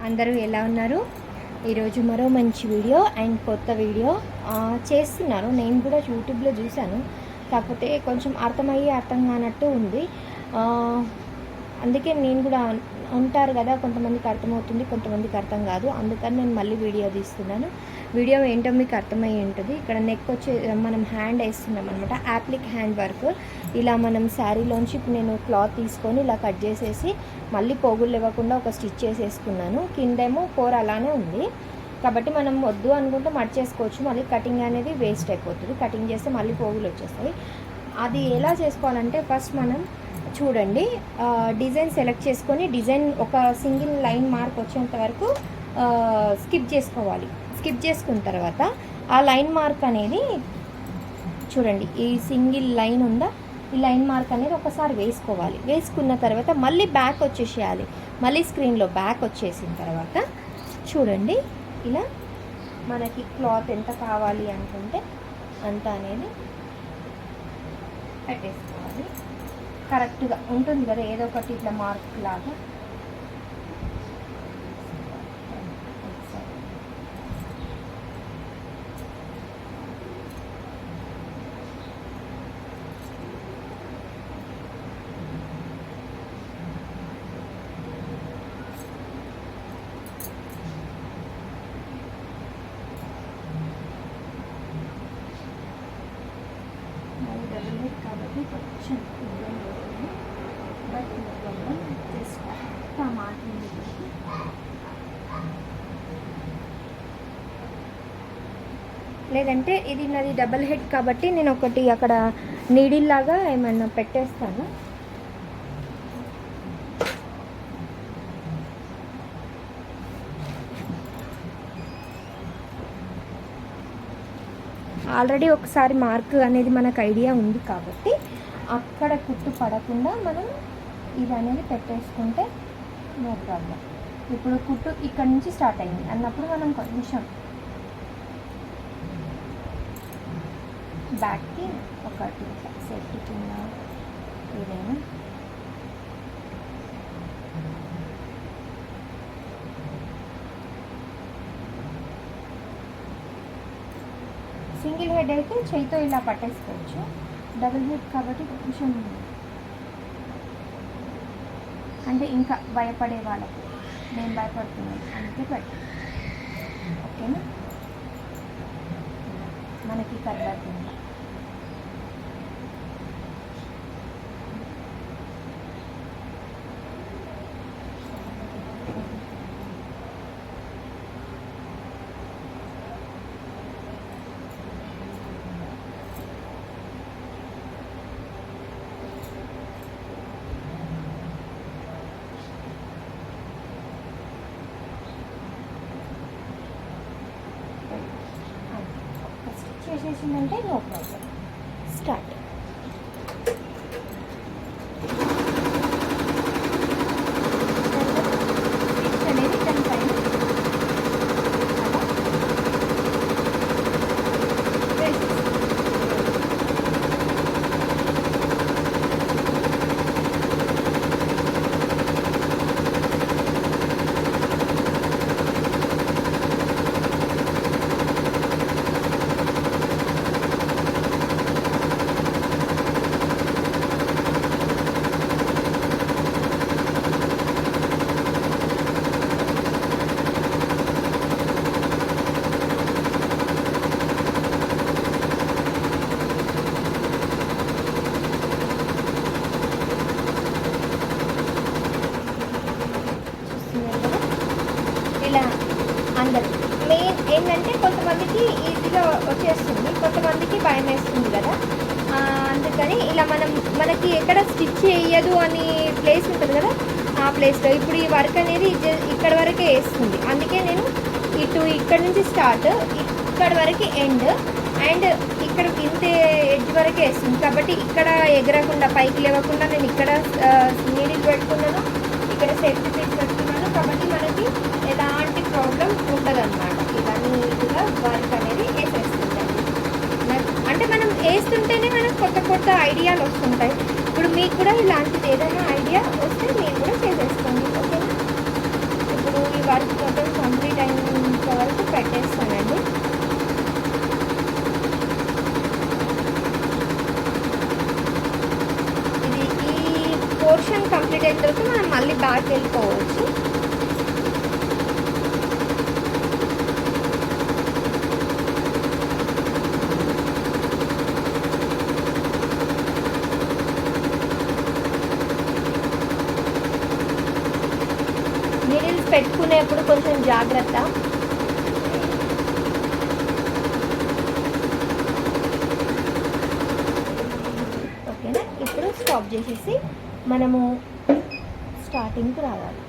అందరూ ఎలా ఉన్నారు? ఈరోజు మరో మంచి వీడియో అండ్ కొత్త వీడియో చేస్తున్నాను. నేను కూడా యూట్యూబ్లో చూశాను, కాకపోతే కొంచెం అర్థం కానట్టు ఉంది. అందుకే నేను కూడా ఉంటారు కదా, కొంతమందికి అర్థమవుతుంది, కొంతమందికి అర్థం కాదు. అందుకని నేను మళ్ళీ వీడియో తీస్తున్నాను. వీడియో ఏంటో మీకు అర్థమయ్యి ఉంటుంది. ఇక్కడ నెక్ వచ్చి మనం హ్యాండ్ వేస్తున్నాం అనమాట, యాప్లిక్ హ్యాండ్ వర్క్. ఇలా మనం శారీలోంచి ఇప్పుడు నేను క్లాత్ తీసుకొని ఇలా కట్ చేసేసి మళ్ళీ పోగులు ఇవ్వకుండా ఒక స్టిచ్ చేసేసుకున్నాను. కిందేమో కూర అలానే ఉంది కాబట్టి మనం వద్దు అనుకుంటే మట్ చేసుకోవచ్చు. మళ్ళీ కటింగ్ అనేది వేస్ట్ అయిపోతుంది. కటింగ్ చేస్తే మళ్ళీ పోగులు వచ్చేస్తాయి. అది ఎలా చేసుకోవాలంటే ఫస్ట్ మనం చూడండి, డిజైన్ సెలెక్ట్ చేసుకొని డిజైన్ ఒక సింగిల్ లైన్ మార్క్ వచ్చేంత వరకు స్కిప్ చేసుకోవాలి. స్కిప్ చేసుకున్న తర్వాత ఆ లైన్ మార్క్ అనేది చూడండి, ఈ సింగిల్ లైన్ ఉందా, ఈ లైన్ మార్క్ అనేది ఒకసారి వేసుకోవాలి. వేసుకున్న తర్వాత మళ్ళీ బ్యాక్ వచ్చేసేయాలి. మళ్ళీ స్క్రీన్లో బ్యాక్ వచ్చేసిన తర్వాత చూడండి, ఇలా మనకి క్లాత్ ఎంత కావాలి అనుకుంటే అంత అనేది పెట్టేసుకోవాలి. కరెక్ట్గా ఉంటుంది కదా, ఏదో ఒకటి ఇట్లా మార్క్ లాగా. కాబట్టి కొంచెం ఇబ్బంది అవుతుంది, బట్ జస్ట్ లేదంటే ఇది నాది డబల్ హెడ్ కాబట్టి నేను ఒకటి అక్కడ నీడిల్ లాగా ఏమన్నా పెట్టేస్తాను. ఆల్రెడీ ఒకసారి మార్క్ అనేది మనకు ఐడియా ఉంది కాబట్టి అక్కడ కుట్టు పడకుండా మనం ఇది అనేది పెట్టేసుకుంటే నో ప్రాబ్లం. ఇప్పుడు కుట్టు ఇక్కడ నుంచి స్టార్ట్ అయింది అన్నప్పుడు మనం కొంచెం బ్యాక్కి ఒకటి సేఫ్టీ కింద ఏదైనా సింగిల్ హెడ్ అయితే చేయితో ఇలా పట్టేసుకోవచ్చు. డబుల్ హెడ్ కాబట్టి కొంచెం అంటే ఇంకా భయపడే వాళ్ళకు, నేను భయపడుతున్నాను అందుకే పెట్టు. ఓకేనా, మనకి కర్రకుండా చేసేసిందంటే నో ప్రాబ్లం. స్టార్ట్. అనేది దాని పైన ఇలా అందరు మెయిన్ ఏంటంటే కొంతమందికి ఈజీగా వచ్చేస్తుంది, కొంతమందికి భయం వేస్తుంది కదా. అందుకని ఇలా మనకి ఎక్కడ స్టిచ్ చేయదు అని ప్లేస్ ఉంటుంది కదా, ఆ ప్లేస్లో ఇప్పుడు ఈ వర్క్ అనేది ఇక్కడ వరకే వేస్తుంది. అందుకే నేను ఇక్కడ నుంచి స్టార్ట్ ఇక్కడ వరకు ఎండ్ అండ్ ఇక్కడ ఇంత ఎడ్జ్ వరకే వేస్తుంది. కాబట్టి ఇక్కడ ఎగరకుండా పైకి లేవకుండా నేను ఇక్కడ నీడిల్ పెట్టుకున్నాను, ఇక్కడ సేఫ్టీ పిన్స్ పెట్టుకున్నాను. కాబట్టి మనకి ఎలాంటి ప్రాబ్లం ఉండదన్నమాట. ఇలా నీట్గా వర్క్ అనేది వేసేస్తుంటాయి. అంటే మనం వేస్తుంటేనే మనకు కొత్త కొత్త ఐడియాలు వస్తుంటాయి. ఇప్పుడు మీకు కూడా ఇలాంటిది ఏదైనా ఐడియా వస్తే మీరు కూడా చేసేసుకోండి. ఓకేనా, ఇప్పుడు ఈ వర్క్ మొత్తం కంప్లీట్ అయినంత వరకు పెట్టేస్తానండి. ఇది ఈ పోర్షన్ కంప్లీట్ అయిన తర్వాత మనం మళ్ళీ బ్యాక్ వెళ్ళిపోవచ్చు. నీడిల్స్ పెట్టుకునేప్పుడు కొంచెం జాగ్రత్త. ఓకేనా, ఇప్పుడు స్టాప్ చేసేసి మనము స్టార్టింగ్కి రావాలి.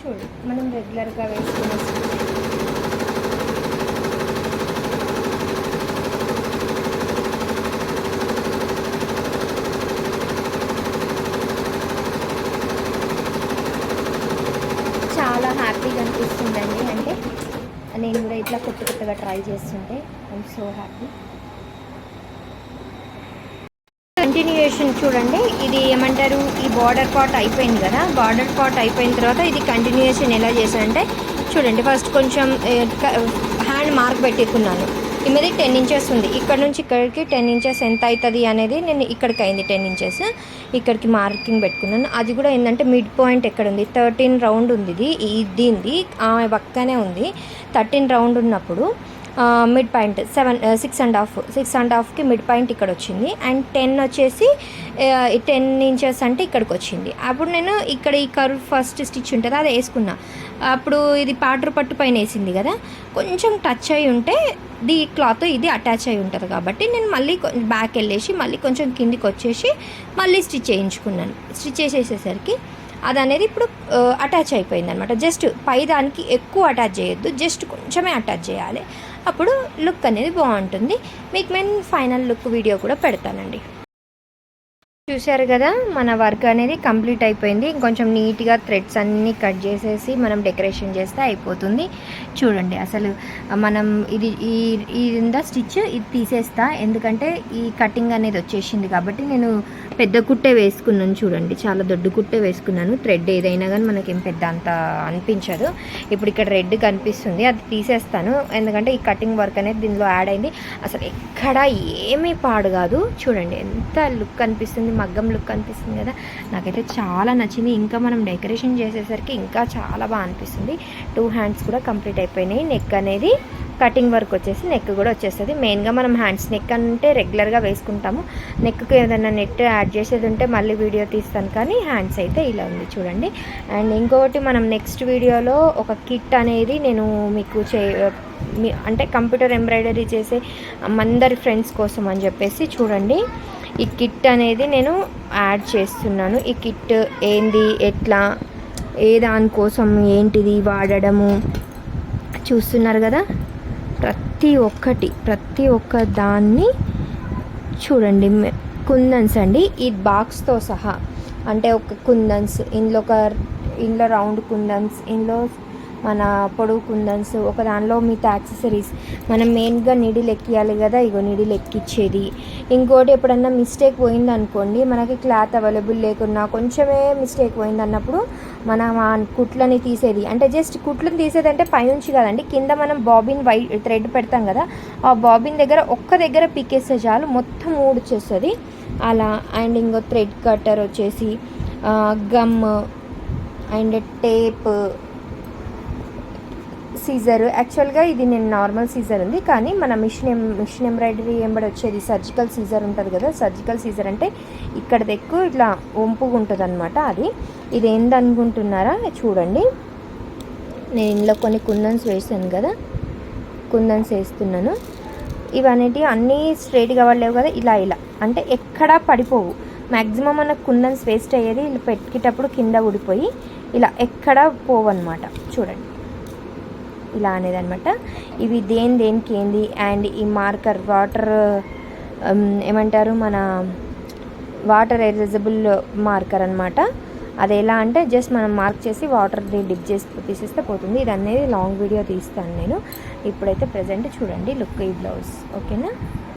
చూడు, మనం రెగ్యులర్గా వేసుకునే చాలా హ్యాపీగా అనిపిస్తుందండి. అంటే నేను కూడా ఇట్లా కొత్తగా ట్రై చేస్తుంటే ఐఎమ్ సో హ్యాపీ. కంటిన్యూయేషన్ చూడండి, ఇది ఏమంటారు, ఈ బార్డర్ పార్ట్ అయిపోయింది కదా. బార్డర్ పార్ట్ అయిపోయిన తర్వాత ఇది కంటిన్యూయేషన్ ఎలా చేశానంటే చూడండి, ఫస్ట్ కొంచెం హ్యాండ్ మార్క్ పెట్టుకున్నాను. ఇది 10 ఇంచెస్ ఉంది. ఇక్కడ నుంచి ఇక్కడికి 10 ఇంచెస్ ఎంత అవుతుంది అనేది నేను ఇక్కడికి అయింది 10 ఇంచెస్. ఇక్కడికి మార్కింగ్ పెట్టుకున్నాను. అది కూడా ఏంటంటే మిడ్ పాయింట్ ఎక్కడ ఉంది, 13 రౌండ్ ఉంది. దీనిది పక్కనే ఉంది. 13 రౌండ్ ఉన్నప్పుడు మిడ్ పాయింట్ 6.5కి మిడ్ పాయింట్ ఇక్కడ వచ్చింది. అండ్ 10 వచ్చేసి 10 ఇంచెస్ అంటే ఇక్కడికి వచ్చింది. అప్పుడు నేను ఇక్కడ ఈ కర్వ్ ఫస్ట్ స్టిచ్ ఉంటుంది అది వేసుకున్నా. అప్పుడు ఇది పాటర్ పట్టు పైన వేసింది కదా, కొంచెం టచ్ అయి ఉంటే ఈ క్లాత్ ఇది అటాచ్ అయి ఉంటుంది కాబట్టి నేను మళ్ళీ బ్యాక్ వెళ్ళేసి మళ్ళీ కొంచెం కిందికి వచ్చేసి మళ్ళీ స్టిచ్ చేయించుకున్నాను. స్టిచ్ చేసేసేసరికి అది అనేది ఇప్పుడు అటాచ్ అయిపోయింది అనమాట. జస్ట్ పై దానికి ఎక్కువ అటాచ్ చేయొద్దు, జస్ట్ కొంచెమే అటాచ్ చేయాలి. అప్పుడు లుక్ అనేది బాగుంటుంది. మీకు నేను ఫైనల్ లుక్ వీడియో కూడా పెడతానండి. చూసారు కదా, మన వర్క్ అనేది కంప్లీట్ అయిపోయింది. ఇంకొంచెం నీట్గా థ్రెడ్స్ అన్నీ కట్ చేసేసి మనం డెకరేషన్ చేస్తే అయిపోతుంది. చూడండి, అసలు మనం ఇది స్టిచ్ ఇది తీసేస్తా, ఎందుకంటే ఈ కటింగ్ అనేది వచ్చేసింది కాబట్టి నేను పెద్ద కుట్టే వేసుకున్నాను. చూడండి, చాలా దొడ్డు కుట్టే వేసుకున్నాను. థ్రెడ్ ఏదైనా కానీ మనకేం పెద్ద అంత అనిపించదు. ఇప్పుడు ఇక్కడ రెడ్ కనిపిస్తుంది, అది తీసేస్తాను ఎందుకంటే ఈ కటింగ్ వర్క్ అనేది దీనిలో యాడ్ అయింది. అసలు ఎక్కడ ఏమీ పాడు కాదు. చూడండి ఎంత లుక్ అనిపిస్తుంది, మగ్గం లుక్ అనిపిస్తుంది కదా. నాకైతే చాలా నచ్చింది. ఇంకా మనం డెకరేషన్ చేసేసరికి ఇంకా చాలా బాగా అనిపిస్తుంది. 2 హ్యాండ్స్ కూడా కంప్లీట్ అయిపోయినాయి. నెక్ అనేది కటింగ్ వర్క్ వచ్చేసి నెక్ కూడా వచ్చేస్తుంది. మెయిన్గా మనం హ్యాండ్స్ నెక్ అంటే రెగ్యులర్గా వేసుకుంటాము. నెక్కి ఏదైనా నెట్ యాడ్ చేసేది ఉంటే మళ్ళీ వీడియో తీస్తాను, కానీ హ్యాండ్స్ అయితే ఇలా ఉంది చూడండి. అండ్ ఇంకొకటి మనం నెక్స్ట్ వీడియోలో ఒక కిట్ అనేది నేను మీకు అంటే కంప్యూటర్ ఎంబ్రాయిడరీ చేసే అందరి ఫ్రెండ్స్ కోసం అని చెప్పేసి చూడండి, ఈ కిట్ అనేది నేను యాడ్ చేస్తున్నాను. ఈ కిట్ ఏంది, ఎట్లా, ఏ దానికోసం, ఏంటిది వాడడము చూస్తున్నారు కదా. ప్రతి ఒక్క దాన్ని చూడండి. కుందన్స్ అండి, ఈ బాక్స్తో సహా. అంటే ఒక కుందన్స్, ఇందులో రౌండ్ కుందన్స్, ఇందులో మన పొడవు కుందన్స్, ఒక దానిలో మిగతా యాక్సెసరీస్. మనం మెయిన్గా నీడిల్ ఎక్కియాలి కదా, ఇగో నీడిల్ ఎక్కిచ్చేది. ఇంకోటి ఎప్పుడన్నా మిస్టేక్ పోయింది అనుకోండి, మనకి క్లాత్ అవైలబుల్ లేకున్నా కొంచెమే మిస్టేక్ పోయింది అన్నప్పుడు మనం ఆ కుట్లని తీసేది, అంటే జస్ట్ కుట్లను తీసేది అంటే పైనుంచి కదండి, కింద మనం బాబిన్ వైట్ థ్రెడ్ పెడతాం కదా, ఆ బాబిన్ దగ్గర ఒక్క దగ్గర పీకేస్తే చాలు మొత్తం ఊడ్చేస్తుంది అలా. అండ్ ఇంకో థ్రెడ్ కట్టర్ వచ్చేసి గమ్ అండ్ టేప్, సీజర్. యాక్చువల్గా ఇది నేను నార్మల్ సీజర్ ఉంది, కానీ మన మిషన్ ఎంబ్రాయిడరీ ఎంబడి వచ్చేది సర్జికల్ సీజర్ ఉంటుంది కదా. సర్జికల్ సీజర్ అంటే ఇక్కడ ఎక్కువ ఇట్లా వంపుగా ఉంటుంది అనమాట. ఇది ఏందనుకుంటున్నారా, చూడండి. నేను ఇందులో కొన్ని కుందన్స్ వేసాను కదా, కుందన్స్ వేస్తున్నాను. ఇవన్నీ అన్నీ స్ట్రైట్గా పడలేవు కదా, ఇలా అంటే ఎక్కడా పడిపోవు. మ్యాక్సిమం మనకు కుందన్స్ వేస్ట్ అయ్యేది ఇలా పెట్టేటప్పుడు కింద ఊడిపోయి ఇలా ఎక్కడ పోవన్నమాట. చూడండి ఇలా అనేది అనమాట. ఇవి దేనికి ఏంది. అండ్ ఈ మార్కర్ వాటర్ ఏమంటారు మన వాటర్ ఎరేజబుల్ మార్కర్ అనమాట. అది ఎలా అంటే జస్ట్ మనం మార్క్ చేసి వాటర్ని డిప్ చేసి తీసేస్తే పోతుంది. ఇది అనేది లాంగ్ వీడియో తీస్తాను నేను. ఇప్పుడైతే ప్రజెంట్ చూడండి లుక్ ఈ బ్లౌజ్. ఓకేనా.